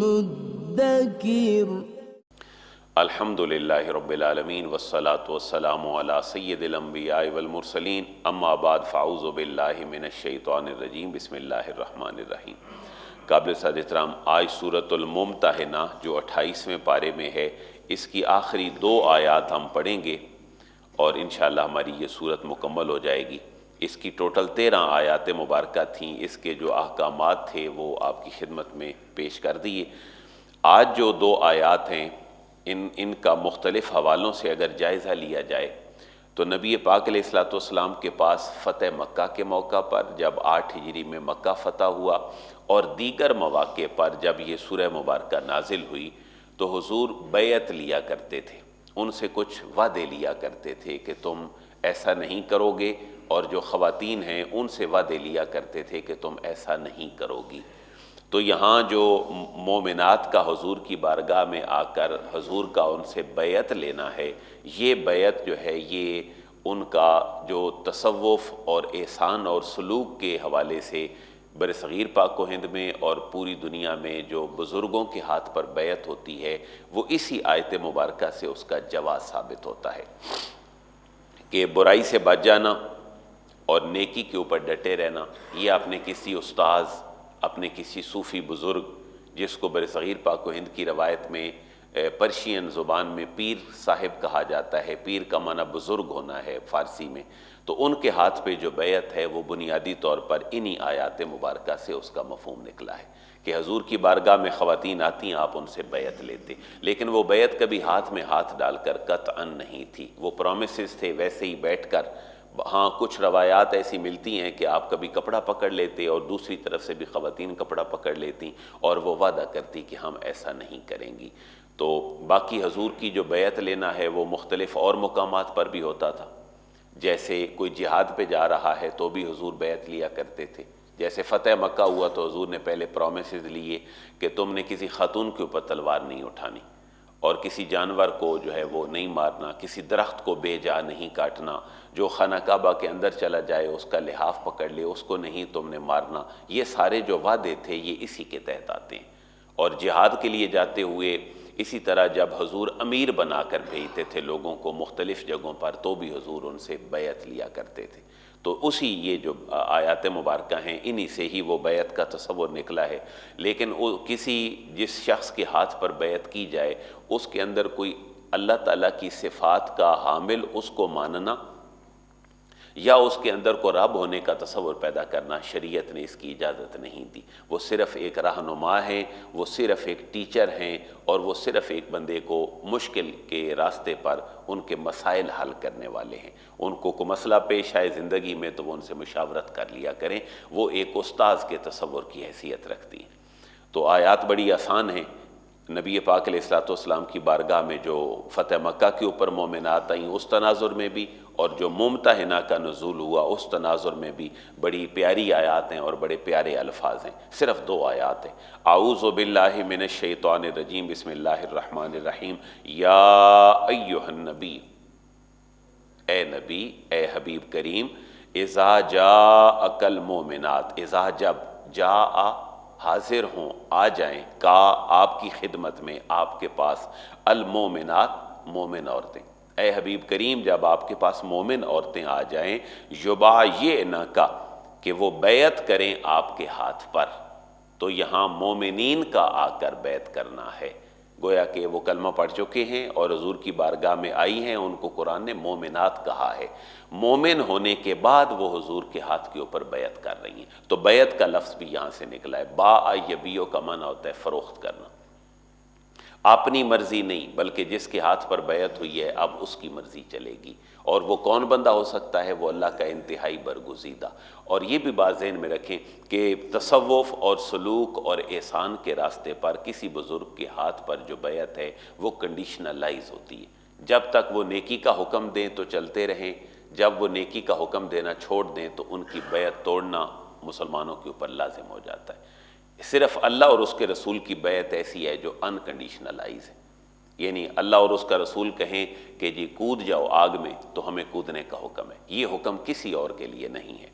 मुद्दकिर। अल्हम्दुलिल्लाहि रब्बिल आलमीन वस्सलातु वस्सलामु अला सय्यिदिल अंबिया वल मुरसलीन अम्मा बाद फ़अऊज़ु बिल्लाहि मिनश शैतानिर रजीम बिस्मिल्लाहिर रहमानिर रहीम। काबिल सद इहतराम, आज सूरतुल मुम्तहिना जो 28वें पारे में है, इसकी आखिरी 2 आयात हम पढ़ेंगे और इंशाअल्लाह हमारी ये सूरत मुकम्मल हो जाएगी। इसकी टोटल 13 आयात मुबारक थीं। इसके जो अहकामात थे वो आपकी खिदमत में पेश कर दिए। आज जो 2 आयात हैं इनका मुख्तलिफ़ हवालों से अगर जायज़ा लिया जाए तो नबी पाक अलैहिस्सलाम के पास फ़तह मक्का के मौका पर जब 8 हिजरी में मक्का फ़तह हुआ और दीगर मौक़े पर जब ये सूरह मुबारक नाजिल हुई तो हुज़ूर बैत लिया करते थे, उनसे कुछ वादे लिया करते थे कि तुम ऐसा नहीं करोगे, और जो ख़वातीन हैं उनसे वादे लिया करते थे कि तुम ऐसा नहीं करोगी। तो यहाँ जो मोमिनात का हुज़ूर की बारगाह में आकर हुज़ूर का उनसे बैत लेना है, ये बैत जो है ये उनका जो तसव्वुफ़ और एहसान और सलूक के हवाले से बरसग़ीर पाक व हिंद में और पूरी दुनिया में जो बुज़ुर्गों के हाथ पर बैत होती है वो इसी आयत मुबारक से उसका जवाज़ साबित होता है कि बुराई से बच जाना और नेकी के ऊपर डटे रहना। ये आपने किसी उस्ताज़, अपने किसी सूफ़ी बुज़ुर्ग, जिसको बरसग़ीर पाक व हिंद की रवायत में पर्शियन ज़ुबान में पीर साहिब कहा जाता है, पीर का माना बुज़ुर्ग होना है फ़ारसी में, तो उनके हाथ पे जो बैत है वो बुनियादी तौर पर इन्हीं आयात मुबारक से उसका मफ़हूम निकला है कि हजूर की बारगाह में ख़वातीन आती, आप उनसे बैत लेते, लेकिन वो बैत कभी हाथ में हाथ डालकर कतअन नहीं थी, वो प्रॉमिसेस थे वैसे ही बैठ कर। हाँ, कुछ रवायात ऐसी मिलती हैं कि आप कभी कपड़ा पकड़ लेते और दूसरी तरफ से भी ख़वातीन कपड़ा पकड़ लेती और वो वादा करती कि हम ऐसा नहीं करेंगी। तो बाकी हजूर की जो बैत लेना है वो मुख्तलिफ़ और मुकामात पर भी होता था। जैसे कोई जिहाद पे जा रहा है तो भी हुजूर बैत लिया करते थे। जैसे फ़तह मक्का हुआ तो हुजूर ने पहले प्रोमिसेस लिए कि तुमने किसी खातून के ऊपर तलवार नहीं उठानी और किसी जानवर को जो है वो नहीं मारना, किसी दरख्त को बेजा नहीं काटना, जो खाना काबा के अंदर चला जाए उसका लिहाफ पकड़ ले उसको नहीं तुमने मारना। ये सारे जो वादे थे ये इसी के तहत आते हैं। और जिहाद के लिए जाते हुए इसी तरह जब हुजूर अमीर बनाकर भेजते थे लोगों को मुख्तलिफ़ जगहों पर तो भी हुजूर उनसे बैत लिया करते थे। तो उसी ये जो आयात मुबारक हैं इन्हीं से ही वो बैत का तसव्वुर निकला है। लेकिन वो किसी जिस शख्स के हाथ पर बैत की जाए उसके अंदर कोई अल्लाह ताला की सिफ़ात का हामिल उसको मानना या उसके अंदर को रब होने का तसव्वुर पैदा करना शरीयत ने इसकी इजाज़त नहीं दी। वो सिर्फ़ एक रहनुमा है, वो सिर्फ़ एक टीचर हैं और वो सिर्फ़ एक बंदे को मुश्किल के रास्ते पर उनके मसाइल हल करने वाले हैं। उनको कोई मसला पेश आए ज़िंदगी में तो वो उनसे मुशावरत कर लिया करें, वो एक उस्ताद के तसव्वुर की हैसियत रखती हैं। तो आयात बड़ी आसान है। नबी पाक अलैहिस्सलाम की बारगाह में जो फ़तह मक्का के ऊपर मोमिनात आई उस तनाजुर में भी और जो मुम्तहिना का नुज़ूल हुआ उस तनाजुर में भी बड़ी प्यारी आयात हैं और बड़े प्यारे अल्फाज हैं। सिर्फ़ 2 आयात हैं। आऊज़ु बिल्लाहि मिनश शैतानिर रजीम बिस्मिल्लाहिर रहमानिर रहीम। या अय्युहन नबी, ए नबी, ए हबीब करीम, इज़ा जाअकल मोमिनात, इज़ा जब, जा हाजिर हों, आ जाएं, का आपकी खिदमत में, आपके पास, अल मोमिनात, मोमिन औरतें। ए हबीब करीम जब आपके पास मोमिन औरतें आ जाएं, युबा ये न का कि वो बैत करें आपके हाथ पर। तो यहाँ मोमिनीन का आकर बैत करना है, गोया कि वो कलमा पढ़ चुके हैं और हुजूर की बारगाह में आई हैं, उनको कुरान ने मोमिनात कहा है। मोमिन होने के बाद वो हुजूर के हाथ के ऊपर बैत कर रही हैं। तो बैत का लफ्ज़ भी यहाँ से निकला है। बा यबीओ का माना होता है फ़रोख्त करना, अपनी मर्जी नहीं बल्कि जिसके हाथ पर बैत हुई है अब उसकी मर्जी चलेगी। और वो कौन बंदा हो सकता है? वो अल्लाह का इंतहाई बरगुज़ीदा। और ये भी बात ज़हन में रखें कि तसव्वुफ़ और सलूक और एहसान के रास्ते पर किसी बुज़ुर्ग के हाथ पर जो बैत है वो कंडीशनलाइज होती है। जब तक वो नेकी का हुक्म दें तो चलते रहें, जब वो नेकी का हुक्म देना छोड़ दें तो उनकी बैत तोड़ना मुसलमानों के ऊपर लाजिम हो जाता है। सिर्फ़ अल्लाह और उसके रसूल की बैत ऐसी है जो अनकंडीशनलाइज है। यानी अल्लाह और उसका रसूल कहें कि जी कूद जाओ आग में, तो हमें कूदने का हुक्म है। ये हुक्म किसी और के लिए नहीं है।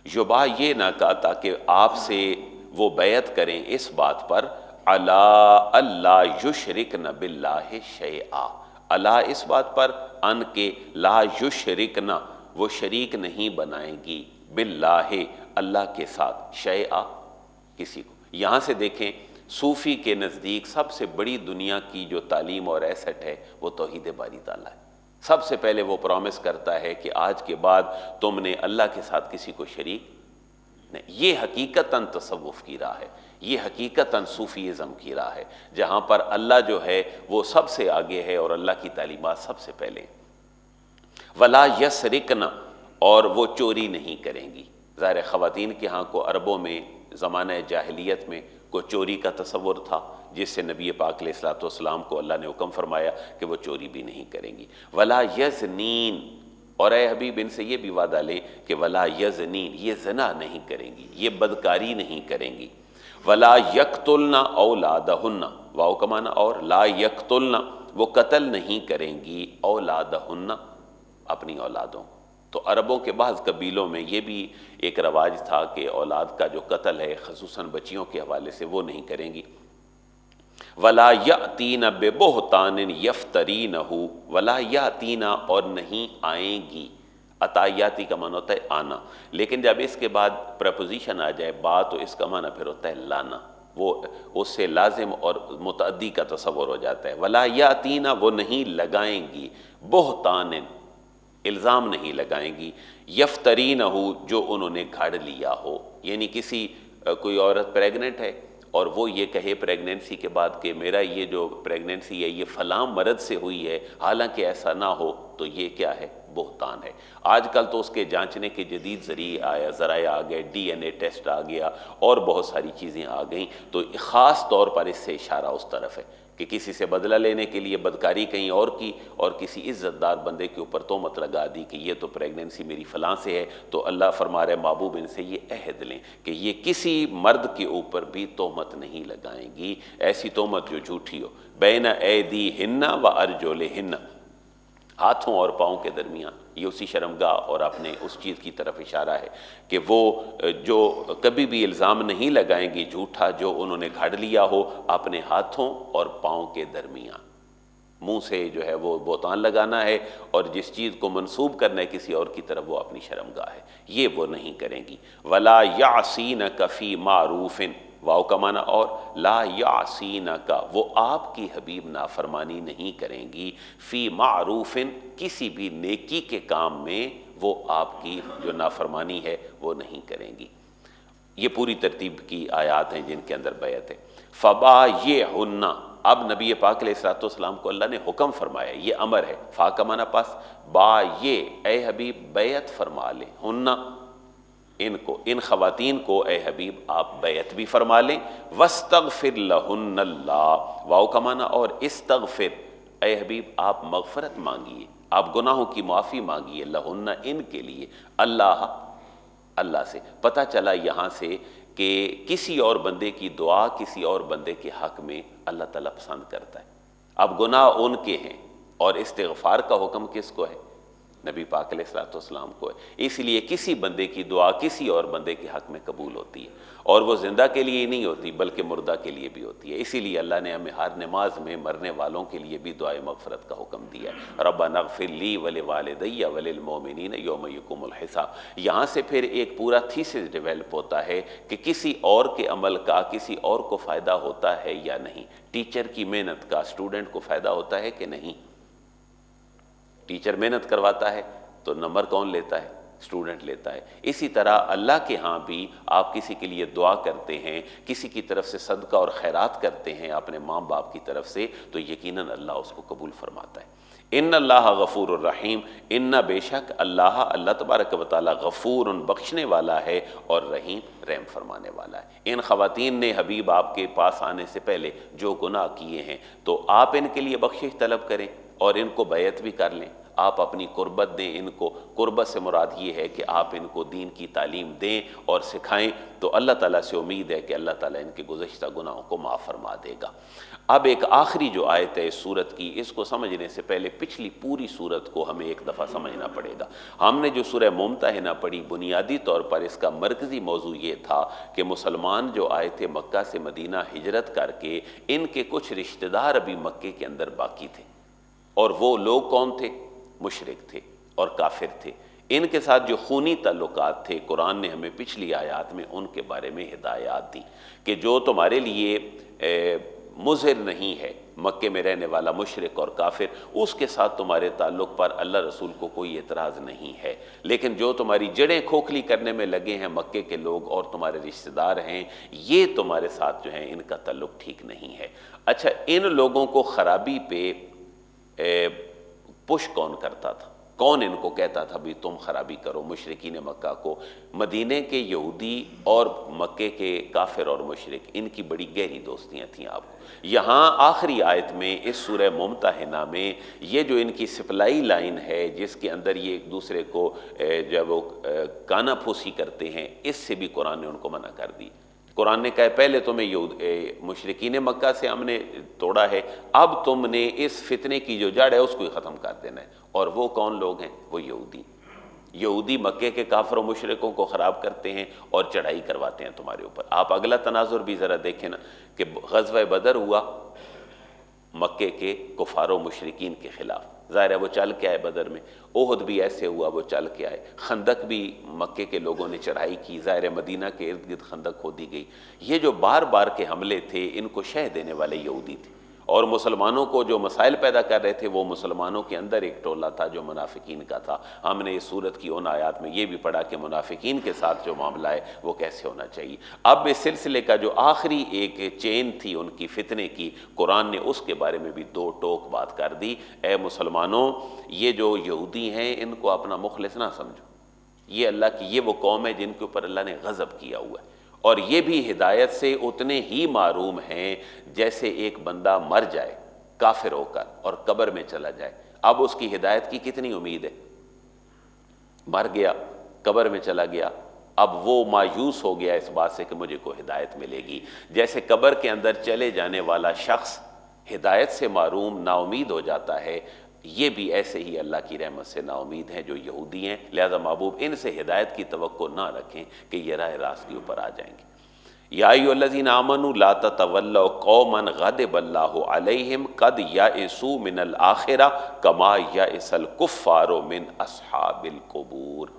युबा ये ना कहा ताकि आपसे वो बैत करें इस बात पर, अला अल्ला युशरिकन बिल्लाहि शैआ, अला इस बात पर, अन के ला युशरिकना वो शरीक नहीं बनाएंगी, बिल्लाहि अल्लाह के साथ, शैआ किसी को। यहाँ से देखें सूफ़ी के नज़दीक सबसे बड़ी दुनिया की जो तालीम और एसेट है वो तौहीद बारी ताला है। सबसे पहले वो प्रॉमिस करता है कि आज के बाद तुमने अल्लाह के साथ किसी को शरीक नहीं। ये हकीकतन तसव्वुफ़ की राह है, ये हकीकतन सूफ़ीज़म की राह है, जहाँ पर अल्लाह जो है वो सबसे आगे है और अल्लाह की तालीमात सबसे पहले। वला यसरिकना, और वो चोरी नहीं करेंगी। ज़ाहिर ख़वातीन के यहाँ को अरबों में ज़माने जाहिलियत में को चोरी का तसव्वुर था, जिससे नबी पाक अलैहिस्सलाम को अल्लाह ने हुक्म फरमाया कि वो चोरी भी नहीं करेंगी। वला यज़नीन, और ए हबीब इनसे ये भी वादा ले कि वला यज़नीन, ये ज़ना नहीं करेंगी, ये बदकारी नहीं करेंगी। वला यक़्तुलना औलादहुन्ना, वाओ कमाना और, ला यक़्तुलना वो कत्ल नहीं करेंगी, औलादहुन्ना अपनी औलादों। तो अरबों के बाज़ कबीलों में ये भी एक रवाज था कि औलाद का जो कत्ल है ख़ुसूसन बच्चियों के हवाले से वो नहीं करेंगी। वला यातीना बेबुहतान यफ्तरीनहु, वला यातीना और नहीं आएंगी। अतायाती का माना होता है आना, लेकिन जब इसके बाद प्रपोजिशन आ जाए बा तो इसका माना फिर होता है लाना, वो उससे लाजिम और मुतअद्दी का तसव्वुर हो जाता है। वला यातीना वो नहीं लगाएंगी, बुहतान इल्ज़ाम नहीं लगाएंगी, यफ्तरीनहु जो उन्होंने घड़ लिया हो। यानी किसी कोई औरत प्रेग्नेंट है और वो ये कहे प्रेगनेंसी के बाद कि मेरा ये जो प्रेगनेंसी है ये फ़लाँ मर्द से हुई है, हालांकि ऐसा ना हो, तो ये क्या है, बुहतान है। आजकल तो उसके जांचने के जदीद ज़राए आ गए, DNA टेस्ट आ गया और बहुत सारी चीज़ें आ गई, तो ख़ास तौर पर इससे इशारा उस तरफ है कि किसी से बदला लेने के लिए बदकारी कहीं और की और किसी इज़्ज़तदार बंदे के ऊपर तोहमत लगा दी कि ये तो प्रेगनेंसी मेरी फ़लाँ से है। तो अल्लाह फरमा रहे महबूब इनसे ये अहद लें कि ये किसी मर्द के ऊपर भी तोहमत नहीं लगाएंगी, ऐसी तोहमत जो झूठी हो। बैना ऐदी हिन्ना व अर्जुले हिन्ना, हाथों और पाँव के दरमियान, ये उसी शर्मगाह और अपने उस चीज़ की तरफ इशारा है कि वो जो कभी भी इल्ज़ाम नहीं लगाएंगी झूठा जो उन्होंने घड़ लिया हो अपने हाथों और पाँव के दरमियान। मुंह से जो है वो बोतान लगाना है और जिस चीज़ को मंसूब करना है किसी और की तरफ वो अपनी शर्मगाह है, ये वो नहीं करेंगी। वला यासीन कफ़ी मारूफ़िन, वाओ का माना और, ला यासीना का वो आपकी हबीब नाफरमानी नहीं करेंगी, फ़ी मारूफ़िन किसी भी नेकी के काम में वो आपकी जो नाफरमानी है वो नहीं करेंगी। ये पूरी तरतीब की आयात हैं जिनके अंदर बैत है। फ़बा ये हुन्ना, अब नबी पाक अलैहिस्सलाम को अल्लाह ने हुक्म फरमाया, ये अमर है। फ़ा का माना पास, बा ये ए हबीब बैत फरमा लें, हुन्ना इनको, इन ख़वातीन को ए हबीब आप बैत भी फरमा लें। वस्तग़फ़िर लहुन्नल्लाह, वाओ का माना और, इस्तग़फ़िर ए हबीब आप मग़फ़रत मांगिए, आप गुनाहों की माफ़ी मांगिए, लहुन्ना इनके लिए, अल्लाह से। पता चला यहाँ से कि किसी और बंदे की दुआ किसी और बंदे के हक़ में अल्लाह ताला पसंद करता है। अब गुनाह उनके हैं और इस्तिग़फ़ार का हुक्म किसको है, नबी पाक अलैहिस्सलाम को है। इसलिए किसी बंदे की दुआ किसी और बंदे के हक़ में कबूल होती है और वो ज़िंदा के लिए ही नहीं होती बल्कि मुर्दा के लिए भी होती है। इसीलिए अल्लाह ने हमें हर नमाज में मरने वालों के लिए भी दुआए मग़फ़रत का हुक्म दिया है। रब्बना इग़फ़िर ली वलिवालिदैया वलिलमोमिनीन यौम यक़ूमुल हिसाब। यहाँ से फिर एक पूरा थीसिस डेवलप होता है कि किसी और के अमल का किसी और को फ़ायदा होता है या नहीं। टीचर की मेहनत का स्टूडेंट को फ़ायदा होता है कि नहीं। टीचर मेहनत करवाता है तो नंबर कौन लेता है, स्टूडेंट लेता है। इसी तरह अल्लाह के यहाँ भी आप किसी के लिए दुआ करते हैं, किसी की तरफ से सदका और खैरात करते हैं अपने माँ बाप की तरफ से, तो यकीनन अल्लाह उसको कबूल फरमाता है। इन्नल्लाह गफ़ूरुर रहीम, इन्ना बेशक अल्लाह तबारक व तआला गफ़ूरुन बख्शने वाला है और रहीम रहम फरमाने वाला है। इन ख़वातीन ने हबीब आपके पास आने से पहले जो गुनाह किए हैं तो आप इनके लिए बख्शिश तलब करें और इनको बैत भी कर लें। आप अपनी कुर्बत दें इनको। कुर्बत से मुराद ये है कि आप इनको दीन की तालीम दें और सिखाएं, तो अल्लाह ताला से उम्मीद है कि अल्लाह ताला इनके गुज़श्ता गुनाहों को माफ़ फरमा देगा। अब एक आखिरी जो आयत है इस सूरत की, इसको समझने से पहले पिछली पूरी सूरत को हमें एक दफ़ा समझना पड़ेगा। हमने जो सूरह मुम्तहिना पढ़ी, बुनियादी तौर पर इसका मरकज़ी मौजू ये था कि मुसलमान जो आए थे मक्का से मदीना हिजरत करके, इनके कुछ रिश्तेदार अभी मक्के के अंदर बाकी थे, और वो लोग कौन थे? मुशरिक थे और काफिर थे। इनके साथ जो खूनी ताल्लुकात थे, कुरान ने हमें पिछली आयात में उनके बारे में हिदायत दी कि जो तुम्हारे लिए मुज़हिर नहीं है, मक्के में रहने वाला मुशरिक और काफिर, उसके साथ तुम्हारे ताल्लुक़ पर अल्लाह रसूल को कोई एतराज़ नहीं है। लेकिन जो तुम्हारी जड़ें खोखली करने में लगे हैं मक्के के लोग और तुम्हारे रिश्तेदार हैं, ये तुम्हारे साथ जो हैं इनका ताल्लुक़ ठीक नहीं है। अच्छा, इन लोगों को ख़राबी पे पुश कौन करता था? कौन इनको कहता था भी तुम खराबी करो? मुशरिकीन मक्का को मदीने के यहूदी और मक्के के काफिर और मुशरिक, इनकी बड़ी गहरी दोस्तियां थीं। आपको यहाँ आखिरी आयत में इस सूरह मुम्तहिना में ये जो इनकी सप्लाई लाइन है, जिसके अंदर ये एक दूसरे को जब वो काना फूसी करते हैं, इससे भी कुरान ने उनको मना कर दी। कुरान ने कहा पहले तुम्हें मुशरिकीन मक्का से हमने तोड़ा है, अब तुमने इस फितने की जो जड़ है उसको ही ख़त्म कर देना है। और वो कौन लोग हैं? वो यहूदी मक्के के काफिर मुशरिकों को ख़राब करते हैं और चढ़ाई करवाते हैं तुम्हारे ऊपर। आप अगला तनाजुर भी ज़रा देखें ना कि ग़ज़वा बदर हुआ मक्के के कुफारो मुशरिकीन के ख़िलाफ़। ज़ाहिर है वो चल के आए बदर में, ओहद भी ऐसे हुआ, वो चल के आए। खंदक भी मक्के के लोगों ने चढ़ाई की, ज़ाहिर मदीना के इर्द गिर्द खंदक खोदी गई। ये जो बार बार के हमले थे, इनको शह देने वाले यहूदी थे, और मुसलमानों को जो मसाइल पैदा कर रहे थे वो मुसलमानों के अंदर एक टोला था जो मुनाफिकीन का था। हमने इस सूरत की उन आयात में ये भी पढ़ा कि मुनाफिकीन के साथ जो मामला है वो कैसे होना चाहिए। अब इस सिलसिले का जो आखिरी एक चेन थी उनकी फितने की, कुरान ने उसके बारे में भी दो टोक बात कर दी। ए मुसलमानों, ये जो यहूदी हैं इनको अपना मुखलिस ना समझो। ये अल्लाह की ये वो कौम है जिनके ऊपर अल्लाह ने गज़ब किया हुआ है, और ये भी हिदायत से उतने ही मारूम हैं जैसे एक बंदा मर जाए काफिर होकर और कब्र में चला जाए। अब उसकी हिदायत की कितनी उम्मीद है? मर गया, कब्र में चला गया, अब वो मायूस हो गया इस बात से कि मुझे को हिदायत मिलेगी। जैसे कब्र के अंदर चले जाने वाला शख्स हिदायत से मारूम नाउमीद हो जाता है, ये भी ऐसे ही अल्लाह की रहमत से नाउमीद हैं जो यहूदी हैं। लिहाजा महबूब इनसे हिदायत की तवक्को ना रखें कि ये राह रास्त के ऊपर आ जाएंगे। या अय्युहल्लज़ीना आमनू ला ततवल्लौ कौमन ग़ज़िबल्लाहु अलैहिम क़द याइसू मिनल आखिरा कमा याइसल कुफ़्फ़ारु मिन अस्हाबिल क़ुबूर।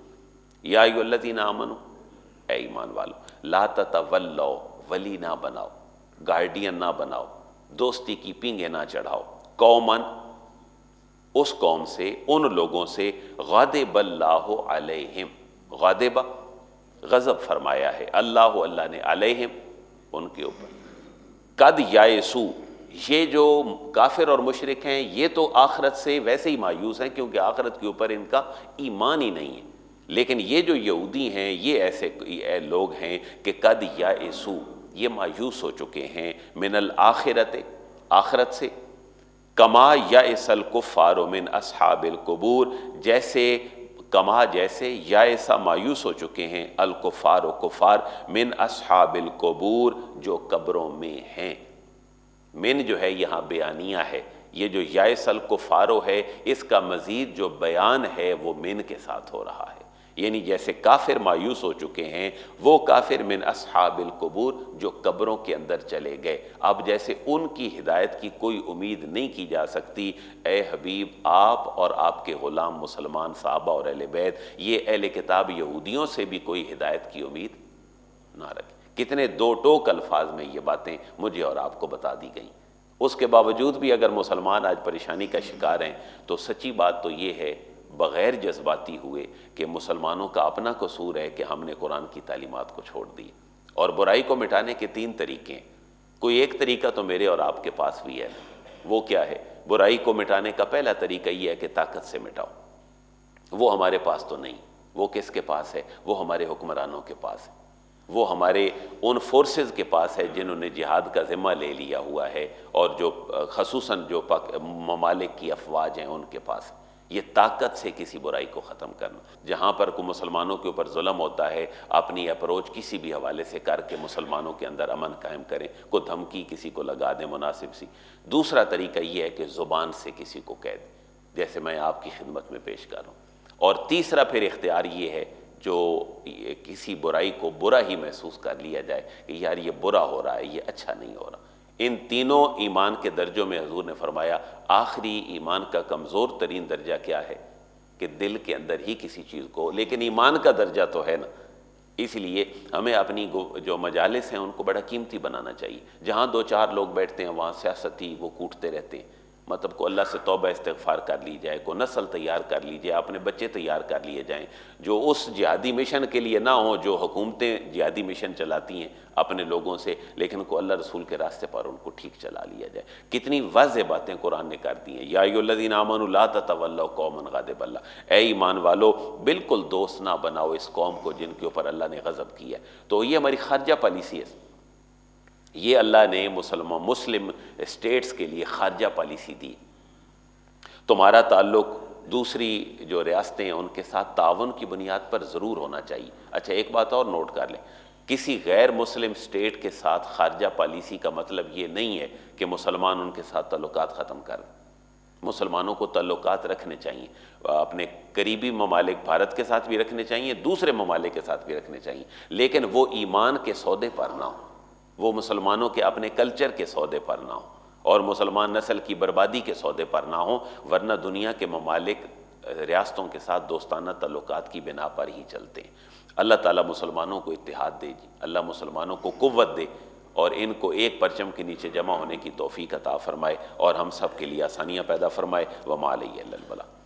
या अय्युहल्लज़ीना आमनू, ऐ ईमान वालो, ला ततवल्लौ, वली ना बनाओ, गार्डियन ना बनाओ, दोस्ती की पींगे ना चढ़ाओ, कौमन, उस कौम से, उन लोगों से, ग़ज़िबल्लाहु अलैहिम, ग़ज़िबा गज़ब फरमाया है अल्लाह ने, अलैहिम उनके ऊपर, कद याइसू, ये जो काफिर और मुशरिक हैं ये तो आखरत से वैसे ही मायूस हैं क्योंकि आखरत के ऊपर इनका ईमान ही नहीं है। लेकिन ये जो यहूदी हैं ये ऐसे लोग हैं कि कद याइसू, ये मायूस हो चुके हैं, मिनल आखिरत, आखरत से, कमा याइसल कुफ़्फ़ारु मिन अस्हाबिल क़ुबूर, जैसे कमा जैसे याइसा मायूस हो चुके हैं अल कुफ़्फ़ारु कुफ़ार मिन अस्हाबिल क़ुबूर, जो कब्रों में हैं। मिन जो है यहाँ बयानिया है, ये जो याइसल कुफ़्फ़ारु है इसका मज़ीद जो बयान है वो मिन के साथ हो रहा है। यानी जैसे काफिर मायूस हो चुके हैं, वो काफिर मिन अस्हाबिल क़ुबूर जो कब्रों के अंदर चले गए, अब जैसे उनकी हिदायत की कोई उम्मीद नहीं की जा सकती। ए हबीब, आप और आपके ग़ुलाम मुसलमान साहबा और अहले बैत, ये अहले किताब यहूदियों से भी कोई हिदायत की उम्मीद ना रखें। कितने दो टोक अल्फाज में ये बातें मुझे और आपको बता दी गई। उसके बावजूद भी अगर मुसलमान आज परेशानी का शिकार हैं तो सच्ची बात तो ये है, बग़ैर जज्बाती हुए, कि मुसलमानों का अपना कसूर है कि हमने कुरान की तालीमात को छोड़ दी। और बुराई को मिटाने के तीन तरीके हैं। कोई एक तरीका तो मेरे और आपके पास भी है। वो क्या है? बुराई को मिटाने का पहला तरीका ये है कि ताकत से मिटाओ। वो हमारे पास तो नहीं, वो किसके पास है? वो हमारे हुक्मरानों के पास है, वो हमारे उन फोर्सेस के पास है जिन्होंने जिहाद का ज़िम्मा ले लिया हुआ है, और जो खसूसन जो ममालिक की अफवाज हैं उनके पास। ये ताकत से किसी बुराई को ख़त्म करना। जहाँ पर कोई मुसलमानों के ऊपर जुल्म होता है, अपनी अप्रोच किसी भी हवाले से करके मुसलमानों के अंदर अमन कायम करें, को धमकी किसी को लगा दें मुनासिब सी। दूसरा तरीका ये है कि ज़ुबान से किसी को कह दें, जैसे मैं आपकी खिदमत में पेश कर रहा हूँ। और तीसरा फिर इख्तियार ये है जो किसी बुराई को बुरा ही महसूस कर लिया जाए कि यार ये बुरा हो रहा है, ये अच्छा नहीं हो रहा। इन तीनों ईमान के दर्जों में हुजूर ने फरमाया आखिरी ईमान का कमज़ोर तरीन दर्जा क्या है कि दिल के अंदर ही किसी चीज़ को, लेकिन ईमान का दर्जा तो है ना। इसलिए हमें अपनी जो मजालिस हैं उनको बड़ा कीमती बनाना चाहिए। जहाँ दो चार लोग बैठते हैं वहाँ सियासती वो कूटते रहते हैं, मतलब को अल्लाह से तौबा इस्तिग़फ़ार कर ली जाए, को नस्ल तैयार कर ली जाए, अपने बच्चे तैयार कर लिए जाएं जो उस जिहादी मिशन के लिए ना हो जो हुकूमतें जिहादी मिशन चलाती हैं अपने लोगों से, लेकिन को अल्लाह रसूल के रास्ते पर उनको ठीक चला लिया जाए। कितनी वाज़ेह बातें कुरान ने कर दी हैं। या अय्युहल्लज़ीना आमनू ला ततवल्लौ कौमन ग़ज़िबल्लाह, ए ईमान वालो बिल्कुल दोस्त ना बनाओ इस कौम को जिनके ऊपर अल्लाह ने गज़ब किया। तो ये हमारी खारजा पॉलिसी है, ये अल्लाह ने मुस्लिम स्टेट्स के लिए खारजा पॉलिसी दी। तुम्हारा ताल्लुक़ दूसरी जो रियासतें हैं उनके साथ तावन की बुनियाद पर ज़रूर होना चाहिए। अच्छा, एक बात और नोट कर लें, किसी गैर मुस्लिम स्टेट के साथ खारजा पॉलिसी का मतलब ये नहीं है कि मुसलमान उनके साथ ताल्लुकात ख़त्म कर। मुसलमानों को ताल्लुकात रखने चाहिए, अपने करीबी ममालिक भारत के साथ भी रखने चाहिए, दूसरे ममालिक के साथ भी रखने चाहिए, लेकिन वो ईमान के सौदे पर ना हो, वो मुसलमानों के अपने कल्चर के सौदे पर ना हो और मुसलमान नस्ल की बर्बादी के सौदे पर ना हो, वरना दुनिया के ममालिक रियासतों के साथ दोस्ताना ताल्लुकात की बिना पर ही चलते हैं। अल्लाह ताला मुसलमानों को इत्तिहाद दे, अल्लाह मुसलमानों को कुव्वत दे और इनको एक परचम के नीचे जमा होने की तौफीक अता फरमाए और हम सब के लिए आसानियाँ पैदा फरमाए। व मा अलैहि इल्लल बलाग।